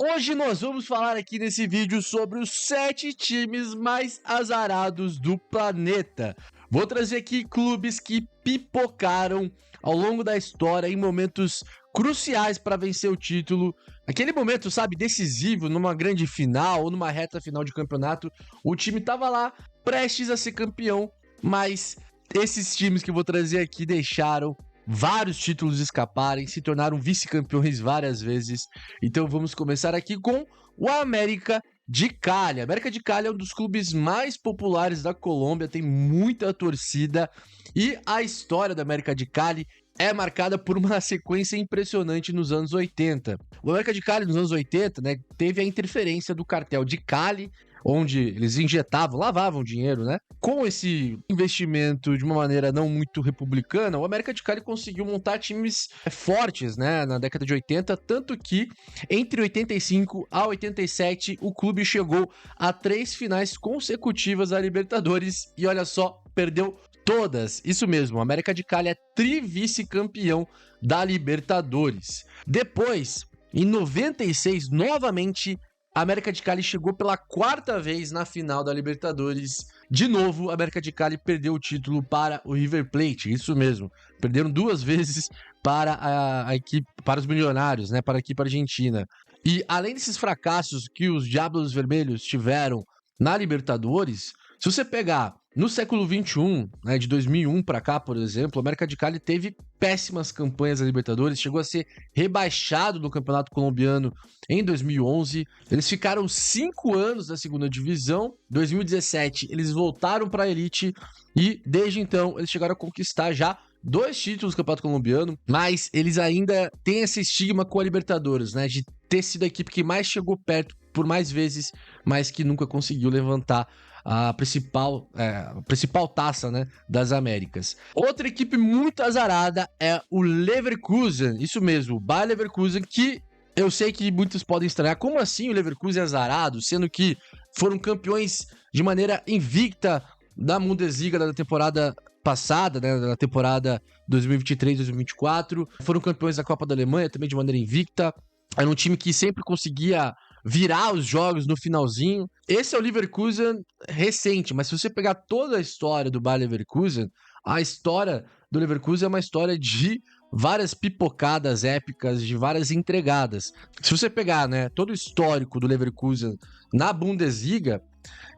Hoje nós vamos falar aqui nesse vídeo sobre os 7 times mais azarados do planeta. Vou trazer aqui clubes que pipocaram ao longo da história em momentos cruciais para vencer o título. Aquele momento, sabe, decisivo, numa grande final ou numa reta final de campeonato. O time tava lá, prestes a ser campeão, mas esses times que eu vou trazer aqui deixaram vários títulos escaparem, se tornaram vice-campeões várias vezes. Então vamos começar aqui com o América de Cali. A América de Cali é um dos clubes mais populares da Colômbia, tem muita torcida e a história da América de Cali é marcada por uma sequência impressionante nos anos 80. O América de Cali nos anos 80, né, teve a interferência do cartel de Cali, onde eles injetavam, lavavam dinheiro, né? Com esse investimento de uma maneira não muito republicana, o América de Cali conseguiu montar times fortes, né, na década de 80, tanto que entre 85 a 87 o clube chegou a 3 finais consecutivas da Libertadores e olha só, perdeu todas. Isso mesmo, o América de Cali é tri-vice-campeão da Libertadores. Depois, em 96, novamente, a América de Cali chegou pela 4ª vez na final da Libertadores. De novo, a América de Cali perdeu o título para o River Plate. Isso mesmo, perderam 2 vezes para a equipe, para os milionários, né, para a equipe argentina. E além desses fracassos que os Diablos Vermelhos tiveram na Libertadores, se você pegar no século XXI, né, de 2001 para cá, por exemplo, o América de Cali teve péssimas campanhas da Libertadores, chegou a ser rebaixado no Campeonato Colombiano em 2011. Eles ficaram 5 anos na segunda divisão. Em 2017, eles voltaram para a elite e desde então eles chegaram a conquistar já 2 títulos do Campeonato Colombiano, mas eles ainda têm esse estigma com a Libertadores, né, de ter sido a equipe que mais chegou perto por mais vezes, mas que nunca conseguiu levantar a principal taça, né, das Américas. Outra equipe muito azarada é o Leverkusen, isso mesmo, o Bayer Leverkusen, que eu sei que muitos podem estranhar, como assim o Leverkusen é azarado, sendo que foram campeões de maneira invicta da Bundesliga da temporada passada, né, na temporada 2023-2024, foram campeões da Copa da Alemanha também de maneira invicta, era um time que sempre conseguia virar os jogos no finalzinho. Esse é o Leverkusen recente, mas se você pegar toda a história do Bayer Leverkusen, a história do Leverkusen é uma história de várias pipocadas épicas, de várias entregadas. Se você pegar, né, todo o histórico do Leverkusen na Bundesliga,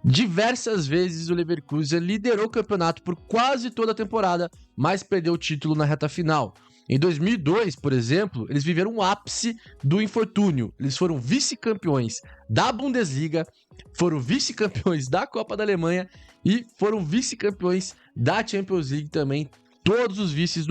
diversas vezes o Leverkusen liderou o campeonato por quase toda a temporada, mas perdeu o título na reta final. Em 2002, por exemplo, eles viveram um ápice do infortúnio. Eles foram vice-campeões da Bundesliga, foram vice-campeões da Copa da Alemanha e foram vice-campeões da Champions League também. Todos os vices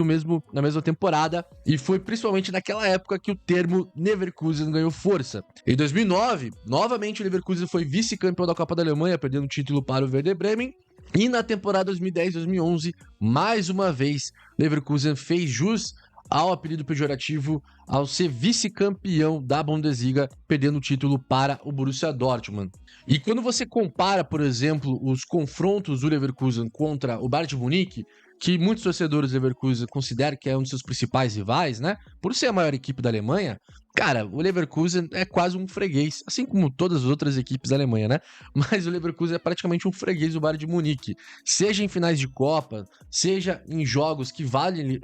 na mesma temporada, e foi principalmente naquela época que o termo Leverkusen ganhou força. Em 2009, novamente o Leverkusen foi vice-campeão da Copa da Alemanha, perdendo o título para o Werder Bremen. E na temporada 2010-2011, mais uma vez, Leverkusen fez jus ao apelido pejorativo ao ser vice-campeão da Bundesliga, perdendo o título para o Borussia Dortmund. E quando você compara, por exemplo, os confrontos do Leverkusen contra o Bayern de Munique, que muitos torcedores do Leverkusen consideram que é um dos seus principais rivais, né? Por ser a maior equipe da Alemanha, cara, o Leverkusen é quase um freguês, assim como todas as outras equipes da Alemanha, né? Mas o Leverkusen é praticamente um freguês do Bayern de Munique. Seja em finais de Copa, seja em jogos que valem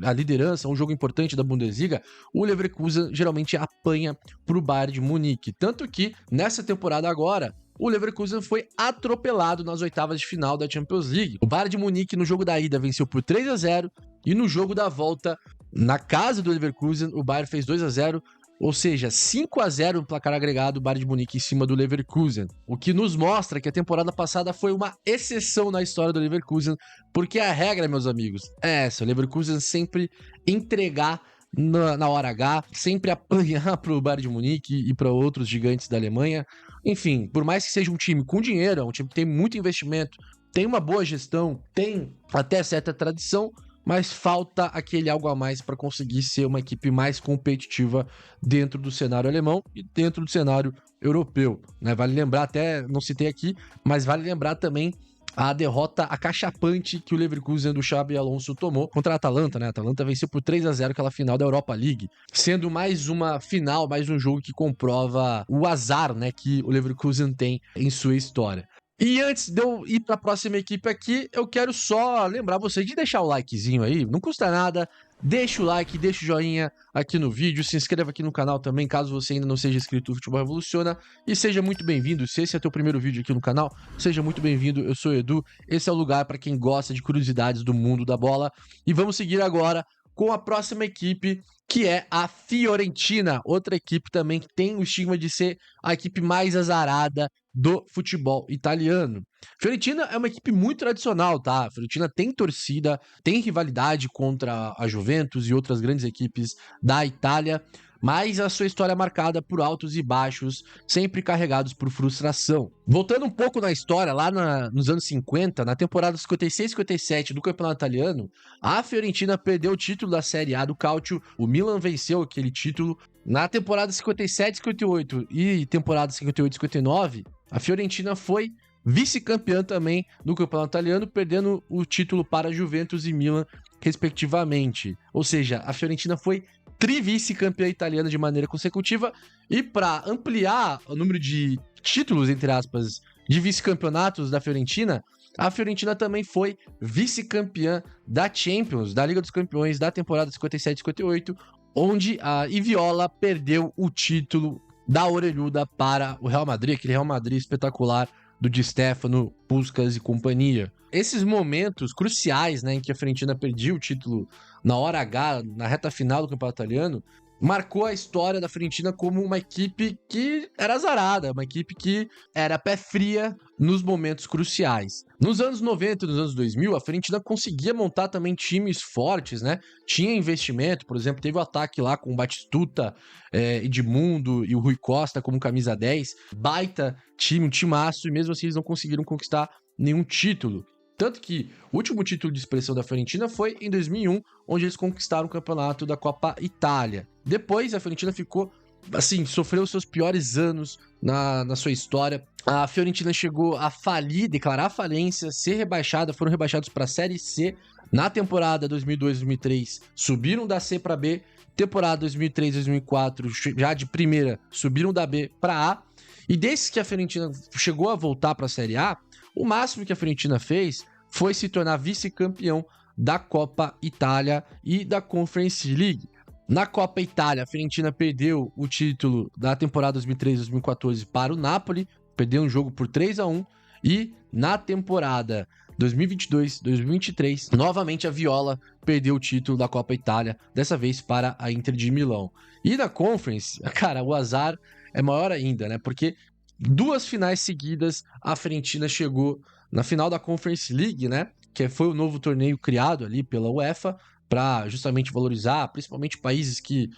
a liderança, um jogo importante da Bundesliga, o Leverkusen geralmente apanha pro Bayern de Munique. Tanto que, nessa temporada agora, o Leverkusen foi atropelado nas oitavas de final da Champions League. O Bayern de Munique, no jogo da ida, venceu por 3-0 e no jogo da volta, na casa do Leverkusen, o Bayern fez 2-0, ou seja, 5-0 no placar agregado, o Bayern de Munique em cima do Leverkusen. O que nos mostra que a temporada passada foi uma exceção na história do Leverkusen, porque a regra, meus amigos, é essa: o Leverkusen sempre entregar na hora H, sempre apanhar para o Bayern de Munique e para outros gigantes da Alemanha. Enfim, por mais que seja um time com dinheiro, é um time que tem muito investimento, tem uma boa gestão, tem até certa tradição, mas falta aquele algo a mais para conseguir ser uma equipe mais competitiva dentro do cenário alemão e dentro do cenário europeu, né? Vale lembrar, até não citei aqui, mas vale lembrar também a derrota acachapante que o Leverkusen do Xabi Alonso tomou contra a Atalanta, né? A Atalanta venceu por 3-0 aquela final da Europa League, sendo mais uma final, mais um jogo que comprova o azar, né, que o Leverkusen tem em sua história. E antes de eu ir para a próxima equipe aqui, eu quero só lembrar você de deixar o likezinho aí, não custa nada. Deixa o like, deixa o joinha aqui no vídeo, se inscreva aqui no canal também, caso você ainda não seja inscrito no Futebol Revoluciona, e seja muito bem-vindo. Se esse é teu primeiro vídeo aqui no canal, seja muito bem-vindo. Eu sou o Edu, esse é o lugar para quem gosta de curiosidades do mundo da bola. E vamos seguir agora com a próxima equipe, que é a Fiorentina, outra equipe também que tem o estigma de ser a equipe mais azarada do futebol italiano. Fiorentina é uma equipe muito tradicional, tá? A Fiorentina tem torcida, tem rivalidade contra a Juventus e outras grandes equipes da Itália, mas a sua história é marcada por altos e baixos, sempre carregados por frustração. Voltando um pouco na história, lá nos anos 50, na temporada 56-57 do Campeonato Italiano, a Fiorentina perdeu o título da Série A do Calcio, o Milan venceu aquele título. Na temporada 57-58 e temporada 58-59, a Fiorentina foi vice-campeã também do Campeonato Italiano, perdendo o título para Juventus e Milan, respectivamente. Ou seja, a Fiorentina foi tri-vice-campeã italiana de maneira consecutiva, e para ampliar o número de títulos, entre aspas, de vice-campeonatos da Fiorentina, a Fiorentina também foi vice-campeã da Champions, da Liga dos Campeões, da temporada 57-58, onde a Iviola perdeu o título da orelhuda para o Real Madrid, aquele Real Madrid espetacular do Di Stefano, Puskás e companhia. Esses momentos cruciais, né, em que a Fiorentina perdia o título na hora H, na reta final do Campeonato Italiano, marcou a história da Fiorentina como uma equipe que era azarada, uma equipe que era pé fria nos momentos cruciais. Nos anos 90 e nos anos 2000, a Fiorentina conseguia montar também times fortes, né? Tinha investimento, por exemplo, teve o ataque lá com o Batistuta, Edmundo e o Rui Costa como camisa 10. Baita time, um timaço, e mesmo assim eles não conseguiram conquistar nenhum título. Tanto que o último título de expressão da Fiorentina foi em 2001, onde eles conquistaram o campeonato da Coppa Itália. Depois, a Fiorentina ficou, assim, sofreu os seus piores anos na sua história. A Fiorentina chegou a falir, declarar falência, ser rebaixada, foram rebaixados para a Série C. Na temporada 2002-2003, subiram da C para B. Temporada 2003-2004, já de primeira, subiram da B para A. E desde que a Fiorentina chegou a voltar para a Série A, o máximo que a Fiorentina fez foi se tornar vice-campeão da Coppa Itália e da Conference League. Na Coppa Itália, a Fiorentina perdeu o título da temporada 2013-2014 para o Napoli, perdeu um jogo por 3-1, e na temporada 2022-2023, novamente a Viola perdeu o título da Coppa Itália, dessa vez para a Inter de Milão. E na Conference, cara, o azar é maior ainda, né? Porque 2 finais seguidas a Fiorentina chegou na final da Conference League, né? Que foi o novo torneio criado ali pela UEFA para justamente valorizar, principalmente países que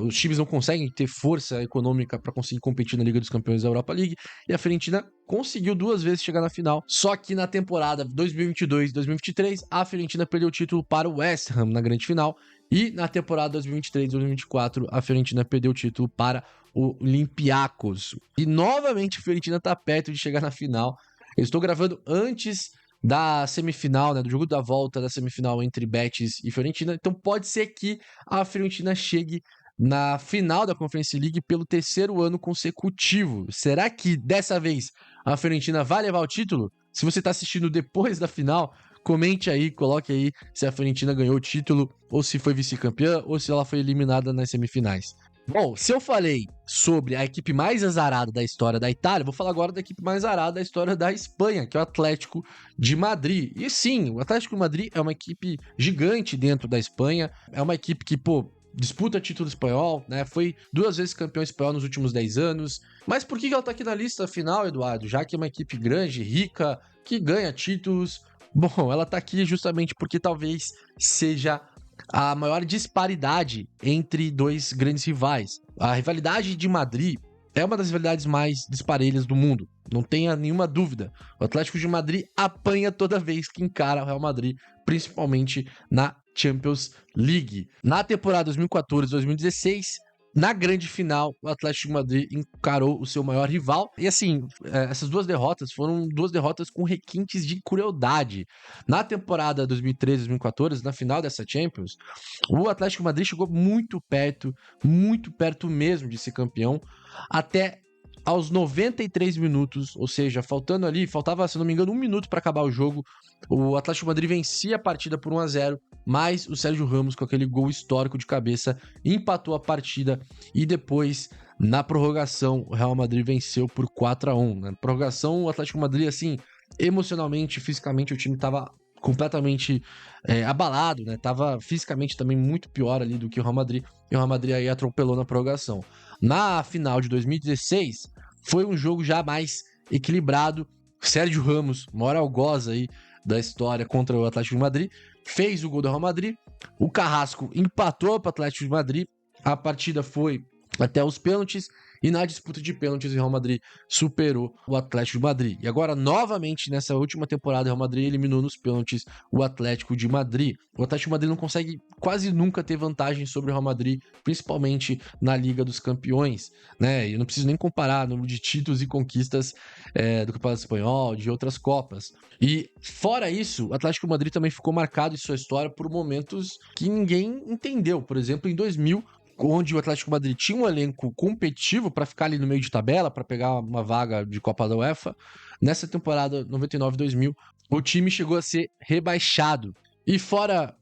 os times não conseguem ter força econômica para conseguir competir na Liga dos Campeões da Europa League. E a Fiorentina conseguiu 2 vezes chegar na final. Só que na temporada 2022-2023, a Fiorentina perdeu o título para o West Ham na grande final. E na temporada 2023-2024, a Fiorentina perdeu o título para o Olympiacos. E novamente a Fiorentina está perto de chegar na final. Eu estou gravando antes da semifinal, né, do jogo da volta da semifinal entre Betis e Fiorentina. Então pode ser que a Fiorentina chegue na final da Conference League pelo 3º ano consecutivo. Será que dessa vez a Fiorentina vai levar o título? Se você está assistindo depois da final, comente aí, coloque aí se a Fiorentina ganhou o título, ou se foi vice-campeã, ou se ela foi eliminada nas semifinais. Bom, se eu falei sobre a equipe mais azarada da história da Itália, vou falar agora da equipe mais azarada da história da Espanha, que é o Atlético de Madrid. E sim, o Atlético de Madrid é uma equipe gigante dentro da Espanha, é uma equipe que, disputa título espanhol, né? Foi 2 vezes campeão espanhol nos últimos 10 anos. Mas por que ela tá aqui na lista final, Eduardo? Já que é uma equipe grande, rica, que ganha títulos. Bom, ela tá aqui justamente porque talvez seja a maior disparidade entre 2 grandes rivais. A rivalidade de Madrid é uma das rivalidades mais disparelhas do mundo, não tenha nenhuma dúvida. O Atlético de Madrid apanha toda vez que encara o Real Madrid, principalmente na Champions League. Na temporada 2014-2016, Na grande final, o Atlético de Madrid encarou o seu maior rival. E assim, essas duas derrotas foram duas derrotas com requintes de crueldade. Na temporada 2013-2014, na final dessa Champions, o Atlético de Madrid chegou muito perto mesmo de ser campeão, até aos 93 minutos, ou seja, faltava, se não me engano, 1 minuto para acabar o jogo. O Atlético de Madrid vencia a partida por 1-0, mas o Sérgio Ramos, com aquele gol histórico de cabeça, empatou a partida e depois, na prorrogação, o Real Madrid venceu por 4-1. Na prorrogação, o Atlético de Madrid, assim, emocionalmente, fisicamente, o time estava completamente abalado, né? Tava fisicamente também muito pior ali do que o Real Madrid, e o Real Madrid aí atropelou na prorrogação. Na final de 2016, foi um jogo já mais equilibrado. Sérgio Ramos, maior algoz aí da história contra o Atlético de Madrid, fez o gol do Real Madrid. O Carrasco empatou para o Atlético de Madrid. A partida foi até os pênaltis. E na disputa de pênaltis, o Real Madrid superou o Atlético de Madrid. E agora, novamente, nessa última temporada, o Real Madrid eliminou nos pênaltis o Atlético de Madrid. O Atlético de Madrid não consegue quase nunca ter vantagem sobre o Real Madrid, principalmente na Liga dos Campeões, né? E eu não preciso nem comparar o número de títulos e conquistas do Campeonato Espanhol, de outras Copas. E, fora isso, o Atlético de Madrid também ficou marcado em sua história por momentos que ninguém entendeu. Por exemplo, em 2000, onde o Atlético de Madrid tinha um elenco competitivo para ficar ali no meio de tabela, para pegar uma vaga de Copa da UEFA. Nessa temporada 99-2000, o time chegou a ser rebaixado. E fora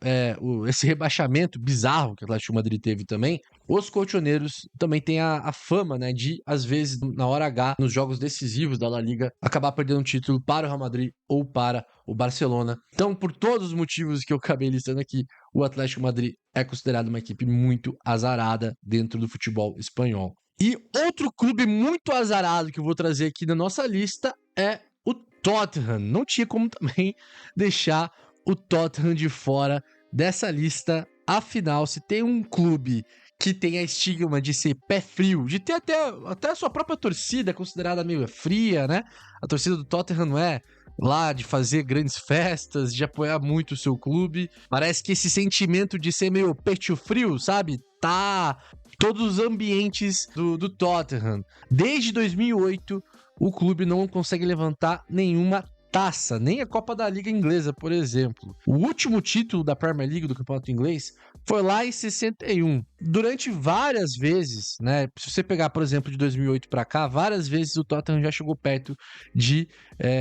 esse rebaixamento bizarro que o Atlético de Madrid teve também, os colchoneiros também têm a fama, né, de, às vezes, na hora H, nos jogos decisivos da La Liga, acabar perdendo um título para o Real Madrid ou para o Barcelona. Então, por todos os motivos que eu acabei listando aqui, o Atlético de Madrid é considerado uma equipe muito azarada dentro do futebol espanhol. E outro clube muito azarado que eu vou trazer aqui na nossa lista é o Tottenham. Não tinha como também deixar o Tottenham de fora dessa lista. Afinal, se tem um clube que tem a estigma de ser pé frio, de ter até a sua própria torcida considerada meio fria, né? A torcida do Tottenham não é lá de fazer grandes festas, de apoiar muito o seu clube. Parece que esse sentimento de ser meio peito frio, sabe? Tá todos os ambientes do Tottenham. Desde 2008, o clube não consegue levantar nenhuma taça, nem a Copa da Liga Inglesa, por exemplo. O último título da Premier League do Campeonato Inglês foi lá em 61. Durante várias vezes, né? Se você pegar, por exemplo, de 2008 para cá, várias vezes o Tottenham já chegou perto de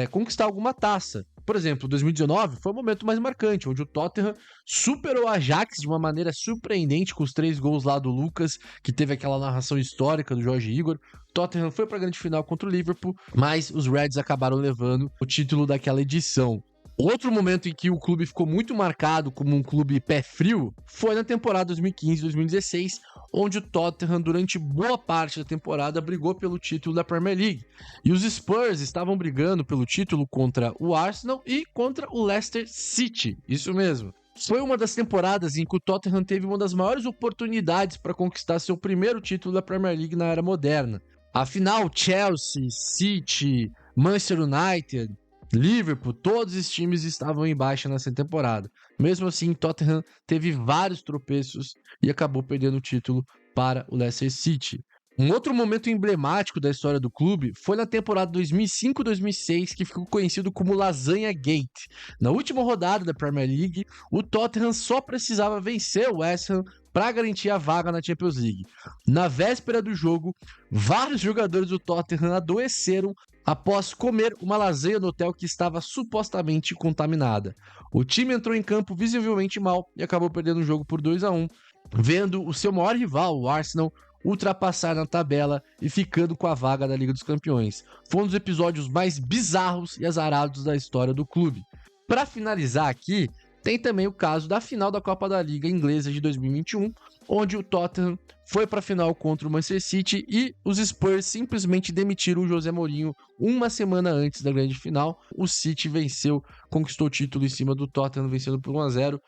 conquistar alguma taça. Por exemplo, 2019 foi o momento mais marcante, onde o Tottenham superou o Ajax de uma maneira surpreendente com os 3 gols lá do Lucas, que teve aquela narração histórica do Jorge Igor. Tottenham foi para a grande final contra o Liverpool, mas os Reds acabaram levando o título daquela edição. Outro momento em que o clube ficou muito marcado como um clube pé frio foi na temporada 2015-2016, onde o Tottenham, durante boa parte da temporada, brigou pelo título da Premier League. E os Spurs estavam brigando pelo título contra o Arsenal e contra o Leicester City, isso mesmo. Foi uma das temporadas em que o Tottenham teve uma das maiores oportunidades para conquistar seu primeiro título da Premier League na era moderna. Afinal, Chelsea, City, Manchester United, Liverpool, todos os times estavam em baixa nessa temporada. Mesmo assim, Tottenham teve vários tropeços e acabou perdendo o título para o Leicester City. Um outro momento emblemático da história do clube foi na temporada 2005-2006, que ficou conhecido como Lasanha Gate. Na última rodada da Premier League, o Tottenham só precisava vencer o West Ham para garantir a vaga na Champions League. Na véspera do jogo, vários jogadores do Tottenham adoeceram após comer uma lasanha no hotel que estava supostamente contaminada. O time entrou em campo visivelmente mal e acabou perdendo o jogo por 2-1, vendo o seu maior rival, o Arsenal, ultrapassar na tabela e ficando com a vaga da Liga dos Campeões. Foi um dos episódios mais bizarros e azarados da história do clube. Para finalizar aqui, tem também o caso da final da Copa da Liga Inglesa de 2021, onde o Tottenham foi para a final contra o Manchester City e os Spurs simplesmente demitiram o José Mourinho uma semana antes da grande final. O City venceu, conquistou o título em cima do Tottenham, vencendo por 1-0.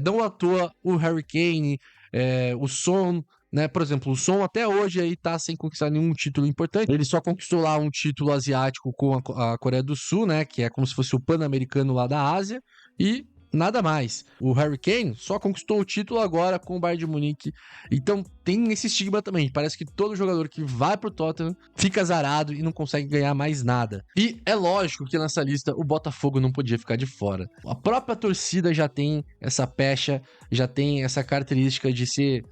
Não à toa o Harry Kane, o Son, né? Por exemplo, o Son até hoje aí tá sem conquistar nenhum título importante. Ele só conquistou lá um título asiático com a Coreia do Sul, né? Que é como se fosse o Pan-Americano lá da Ásia. E nada mais. O Harry Kane só conquistou o título agora com o Bayern de Munique. Então tem esse estigma também. Parece que todo jogador que vai pro Tottenham fica azarado e não consegue ganhar mais nada. E é lógico que nessa lista o Botafogo não podia ficar de fora. A própria torcida já tem essa pecha, já tem essa característica de ser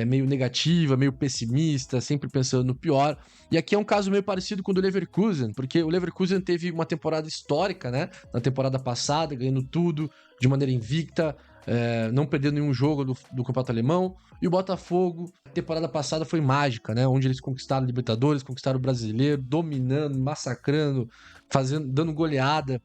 meio negativa, meio pessimista, sempre pensando no pior. E aqui é um caso meio parecido com o do Leverkusen, porque o Leverkusen teve uma temporada histórica, né? Na temporada passada, ganhando tudo de maneira invicta, não perdendo nenhum jogo do Campeonato Alemão. E o Botafogo, a temporada passada foi mágica, né? Onde eles conquistaram a Libertadores, conquistaram o Brasileiro, dominando, massacrando, dando goleada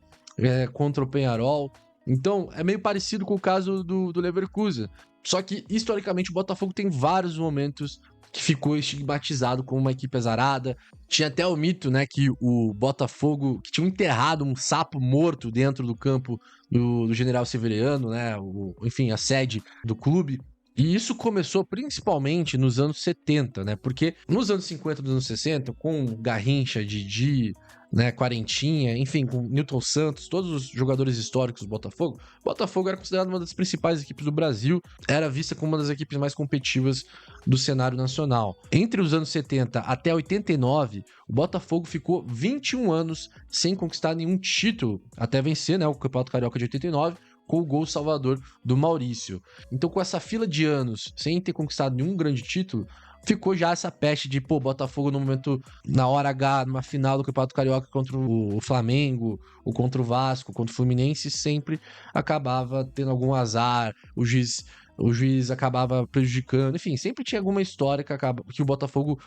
contra o Peñarol. Então, é meio parecido com o caso do Leverkusen. Só que, historicamente, o Botafogo tem vários momentos que ficou estigmatizado como uma equipe azarada. Tinha até o mito, né, que o Botafogo, que tinha enterrado um sapo morto dentro do campo do General Severiano, né, enfim, a sede do clube. E isso começou principalmente nos anos 70, né, porque nos anos 50, nos anos 60, com Garrincha, Didi, né, Quarentinha, enfim, com Newton Santos, todos os jogadores históricos do Botafogo, o Botafogo era considerado uma das principais equipes do Brasil, era vista como uma das equipes mais competitivas do cenário nacional. Entre os anos 70 até 89, o Botafogo ficou 21 anos sem conquistar nenhum título, até vencer, né, o Campeonato Carioca de 89, com o gol salvador do Maurício. Então, com essa fila de anos sem ter conquistado nenhum grande título, ficou já essa peste de, Botafogo no momento, na hora H, numa final do Campeonato Carioca contra o Flamengo, ou contra o Vasco, contra o Fluminense, sempre acabava tendo algum azar, o juiz acabava prejudicando, enfim, sempre tinha alguma história que o Botafogo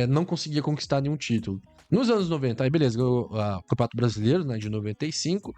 não conseguia conquistar nenhum título. Nos anos 90, aí beleza, ganhou o Campeonato Brasileiro, né, de 95,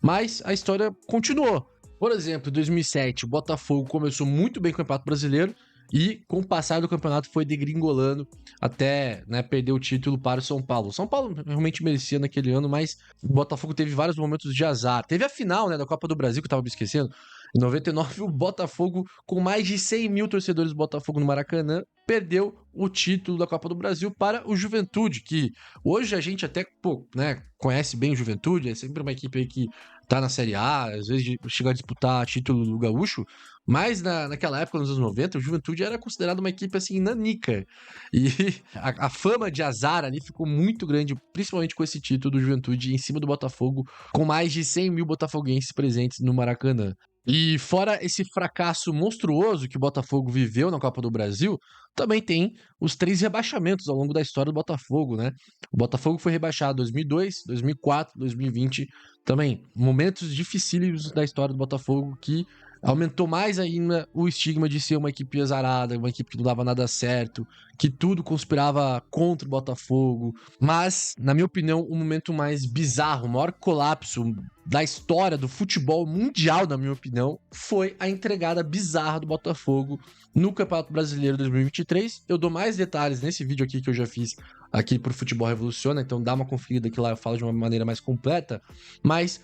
mas a história continuou. Por exemplo, em 2007, o Botafogo começou muito bem com o Campeonato Brasileiro, e com o passar do campeonato foi degringolando até, né, perder o título para o São Paulo. O São Paulo realmente merecia naquele ano, mas o Botafogo teve vários momentos de azar. Teve a final, né, da Copa do Brasil, que eu tava me esquecendo. Em 99, o Botafogo, com mais de 100 mil torcedores do Botafogo no Maracanã, perdeu o título da Copa do Brasil para o Juventude, que hoje a gente até, né, conhece bem o Juventude, é sempre uma equipe aí que tá na Série A, às vezes chega a disputar título do Gaúcho, mas naquela época, nos anos 90, o Juventude era considerado uma equipe, assim, nanica. E a fama de azar ali ficou muito grande, principalmente com esse título do Juventude em cima do Botafogo, com mais de 100 mil botafoguenses presentes no Maracanã. E fora esse fracasso monstruoso que o Botafogo viveu na Copa do Brasil, também tem os 3 rebaixamentos ao longo da história do Botafogo, né? O Botafogo foi rebaixado em 2002, 2004, 2020, também momentos dificílimos da história do Botafogo que aumentou mais ainda o estigma de ser uma equipe azarada, uma equipe que não dava nada certo, que tudo conspirava contra o Botafogo. Mas, na minha opinião, o momento mais bizarro, o maior colapso da história do futebol mundial, na minha opinião, foi a entregada bizarra do Botafogo no Campeonato Brasileiro 2023. Eu dou mais detalhes nesse vídeo aqui que eu já fiz aqui pro Futebol Revoluciona, então dá uma conferida que lá eu falo de uma maneira mais completa. Mas,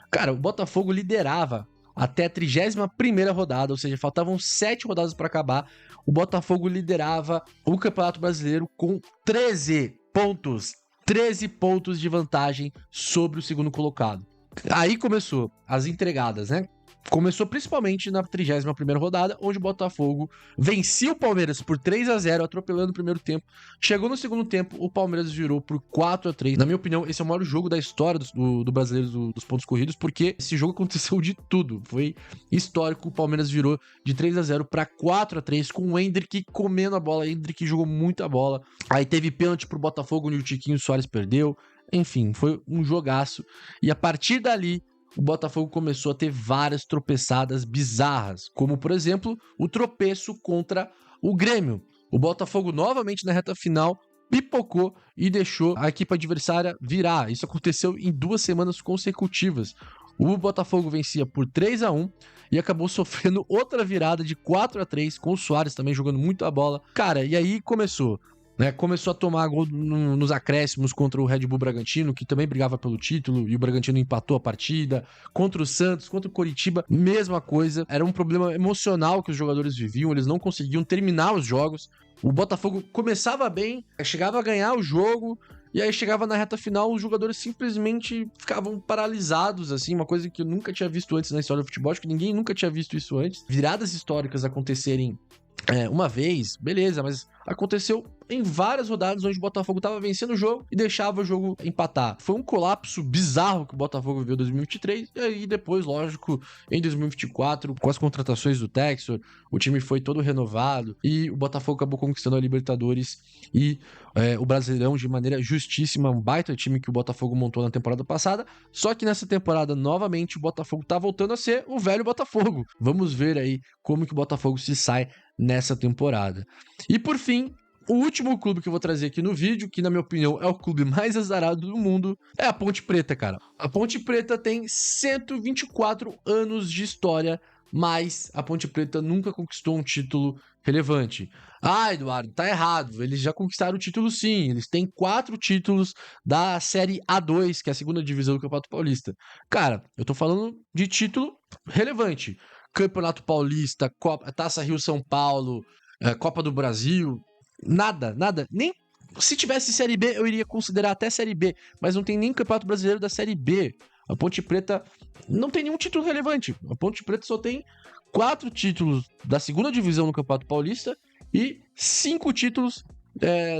cara, o Botafogo liderava até a 31ª rodada, ou seja, faltavam 7 rodadas para acabar. O Botafogo liderava o Campeonato Brasileiro com 13 pontos. 13 pontos de vantagem sobre o segundo colocado. Aí começou as entregadas, né? Começou principalmente na 31ª rodada, onde o Botafogo vencia o Palmeiras por 3-0, atropelando o primeiro tempo. Chegou no segundo tempo, o Palmeiras virou por 4-3. Na minha opinião, esse é o maior jogo da história do brasileiro dos pontos corridos, porque esse jogo aconteceu de tudo. Foi histórico, o Palmeiras virou de 3-0 para 4-3, com o Endrick comendo a bola. O Endrick jogou muita bola. Aí teve pênalti pro Botafogo, onde o Tiquinho Soares perdeu. Enfim, foi um jogaço. E a partir dali, o Botafogo começou a ter várias tropeçadas bizarras, como, por exemplo, o tropeço contra o Grêmio. O Botafogo, novamente na reta final, pipocou e deixou a equipe adversária virar. Isso aconteceu em 2 semanas consecutivas. O Botafogo vencia por 3-1 e acabou sofrendo outra virada de 4-3, com o Soares também jogando muito a bola. Cara, e aí começou... né, começou a tomar gol nos acréscimos contra o Red Bull Bragantino, que também brigava pelo título, e o Bragantino empatou a partida. Contra o Santos, contra o Coritiba, mesma coisa. Era um problema emocional que os jogadores viviam, eles não conseguiam terminar os jogos. O Botafogo começava bem, chegava a ganhar o jogo, E aí chegava na reta final, os jogadores simplesmente ficavam paralisados, assim, uma coisa que eu nunca tinha visto antes na história do futebol, acho que ninguém nunca tinha visto isso antes. Viradas históricas acontecerem uma vez, beleza, mas aconteceu em várias rodadas onde o Botafogo tava vencendo o jogo e deixava o jogo empatar. Foi um colapso bizarro que o Botafogo viveu em 2023, e aí depois, lógico, em 2024, com as contratações do Textor, o time foi todo renovado e o Botafogo acabou conquistando a Libertadores e o Brasileirão de maneira justíssima, um baita time que o Botafogo montou na temporada passada, só que nessa temporada, novamente, o Botafogo tá voltando a ser o velho Botafogo. Vamos ver aí como que o Botafogo se sai nessa temporada. E por fim, o último clube que eu vou trazer aqui no vídeo, que na minha opinião é o clube mais azarado do mundo, é a Ponte Preta, cara. A Ponte Preta tem 124 anos de história, mas a Ponte Preta nunca conquistou um título relevante. Ah, Eduardo, tá errado. Eles já conquistaram o título sim. Eles têm 4 títulos da Série A2, que é a segunda divisão do Campeonato Paulista. Cara, eu tô falando de título relevante. Campeonato Paulista, Taça Rio-São Paulo, Copa do Brasil, nada. Nem se tivesse Série B, eu iria considerar até Série B, mas não tem nem Campeonato Brasileiro da Série B. A Ponte Preta não tem nenhum título relevante. A Ponte Preta só tem 4 títulos da segunda divisão no Campeonato Paulista e 5 títulos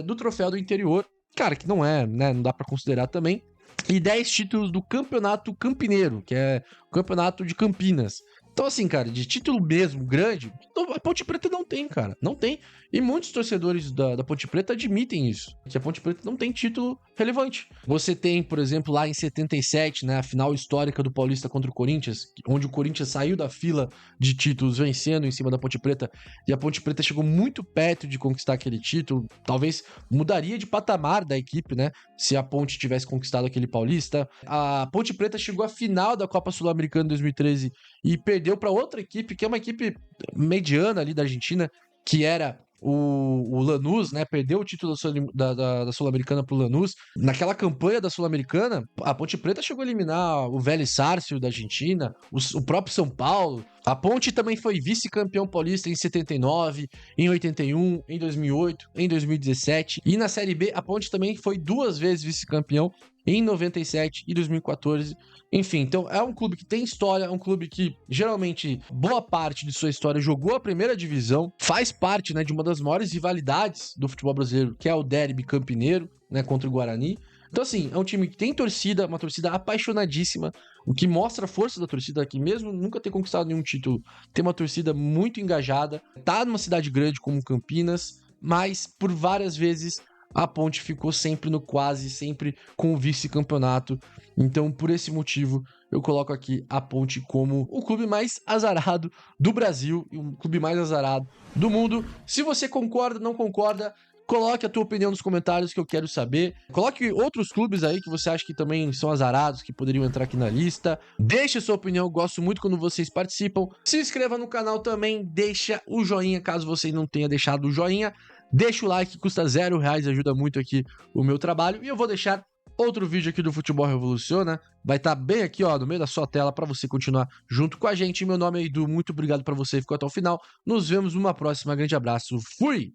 do Troféu do Interior. Cara, que não é, né? Não dá pra considerar também. E 10 títulos do Campeonato Campineiro, que é o Campeonato de Campinas. Então, assim, cara, de título mesmo, grande, a Ponte Preta não tem, cara. Não tem. E muitos torcedores da Ponte Preta admitem isso. Que a Ponte Preta não tem título relevante. Você tem, por exemplo, lá em 77, né, a final histórica do Paulista contra o Corinthians, onde o Corinthians saiu da fila de títulos vencendo em cima da Ponte Preta. E a Ponte Preta chegou muito perto de conquistar aquele título. Talvez mudaria de patamar da equipe, né, se a Ponte tivesse conquistado aquele Paulista. A Ponte Preta chegou à final da Copa Sul-Americana em 2013 e perdeu para outra equipe, que é uma equipe mediana ali da Argentina, que era o Lanús, né? Perdeu o título da Sul-Americana pro Lanús. Naquela campanha da Sul-Americana, a Ponte Preta chegou a eliminar o Vélez Sarsfield da Argentina, o próprio São Paulo. A Ponte também foi vice-campeão paulista em 79, em 81, em 2008, em 2017. E na Série B, a Ponte também foi 2 vezes vice-campeão em 97 e 2014. Enfim, então é um clube que tem história, é um clube que geralmente boa parte de sua história jogou a primeira divisão, faz parte, né, de uma das maiores rivalidades do futebol brasileiro, que é o derby campineiro, né, contra o Guarani. Então, assim, é um time que tem torcida, uma torcida apaixonadíssima, o que mostra a força da torcida aqui, mesmo nunca ter conquistado nenhum título, tem uma torcida muito engajada, tá numa cidade grande como Campinas, mas por várias vezes a Ponte ficou sempre no quase, sempre com o vice-campeonato. Então, por esse motivo, eu coloco aqui a Ponte como o clube mais azarado do Brasil e o clube mais azarado do mundo. Se você concorda, não concorda, coloque a tua opinião nos comentários que eu quero saber. Coloque outros clubes aí que você acha que também são azarados, que poderiam entrar aqui na lista. Deixe a sua opinião, eu gosto muito quando vocês participam. Se inscreva no canal também, deixa o joinha caso você não tenha deixado o joinha. Deixa o like, custa R$0, ajuda muito aqui o meu trabalho. E eu vou deixar outro vídeo aqui do Futebol Revoluciona. Vai estar bem aqui, ó, no meio da sua tela para você continuar junto com a gente. Meu nome é Edu, muito obrigado para você que ficou até o final. Nos vemos numa próxima, grande abraço, fui!